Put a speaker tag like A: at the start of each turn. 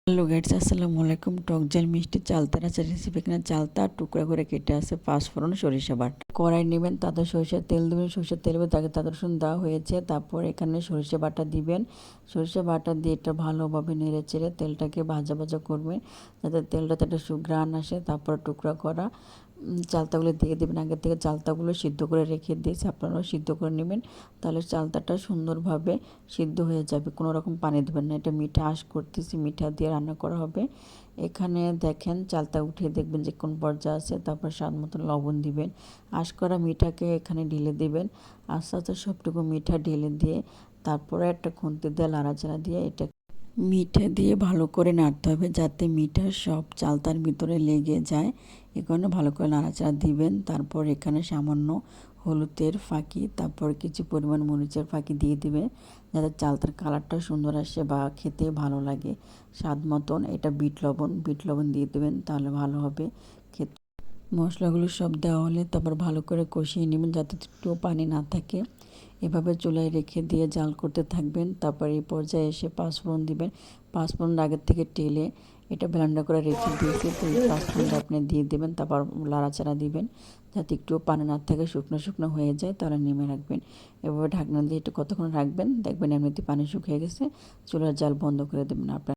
A: Hello guys, আসসালামু আলাইকুম। টক ঝাল মিষ্টি চালতার আছে রেসিপি। এখানে চালতা টুকরা করে কেটে আছে, পাঁচফোড়ন, সরিষা বাটা। কড়াই নেবেন, তাতে সরিষার তেল দেবেন। সরিষার তেল তাকে তাদের রসুন দেওয়া হয়েছে। তারপর এখানে সরিষা বাটা দিবেন। সরিষা বাটা দিয়ে এটা ভালোভাবে নেড়ে চেড়ে তেলটাকে ভাজা ভাজা করবেন, যাতে তেলটাতে একটা সুঘ্রাণ আসে। তারপর টুকরা করা চালতাগুলো দিয়ে দেবেন। আগে থেকে চালতাগুলো সিদ্ধ করে রেখে দিয়েছি, আপনারাও সিদ্ধ করে নেবেন। তাহলে চালতাটা সুন্দরভাবে সিদ্ধ হয়ে যাবে, কোনো রকম পানি দেবেন না। এটা মিঠা আঁশ করতেছি, মিঠা দিয়ে রান্না করা হবে। এখানে দেখেন চালতা উঠিয়ে দেখবেন যে কোন পর্যায়ে আছে। তারপর স্বাদ মতো লবণ দিবেন। আঁশ করা মিঠাকে এখানে ঢেলে দিবেন। আস্তে আস্তে সবটুকু মিঠা ঢেলে দিয়ে তারপরে একটা খুন্তি দিয়ে লাড়াচাড়া দিয়ে এটা মিঠা দিয়ে ভালো করে নাড়তে হবে, যাতে মিঠা সব চালতার ভিতরে লেগে যায়। এখানে ভালো করে নাড়াচাড়া দিবেন। তারপর এখানে সামান্য হলুদের ফাঁকি, তারপর কিছু পরিমাণ মরিচের ফাঁকি দিয়ে দিবেন, যাতে চালতার কালারটা সুন্দর আসে বা খেতে ভালো লাগে। স্বাদ মতন এটা বিট লবণ দিয়ে দেবেন, তাহলে ভালো হবে খেতে। মশলাগুলো সব দেওয়া হলে তারপর ভালো করে কষিয়ে নেবেন, যাতে একটু পানি না থাকে। এভাবে চুলায় রেখে দিয়ে জাল করতে থাকবেন। তারপর এই পর্যায়ে এসে পাঁচফোড়ন দিবেন। পাঁচফোড়ন আগের থেকে টেলে এটা ব্লেন্ডার করে রেখে দিয়েছি, তো এই পাঁচফোড়নটা আপনি দিয়ে দেবেন। তারপর লাড়াচাড়া দিবেন, যাতে একটু পানি না থাকে, শুকনো শুকনো হয়ে যায়, তাহলে নেমে রাখবেন। এভাবে ঢাকনা দিয়ে একটু কতক্ষণ রাখবেন, দেখবেন এমনিতে পানি শুকিয়ে গেছে। চুলার জাল বন্ধ করে দেবেন আপনার।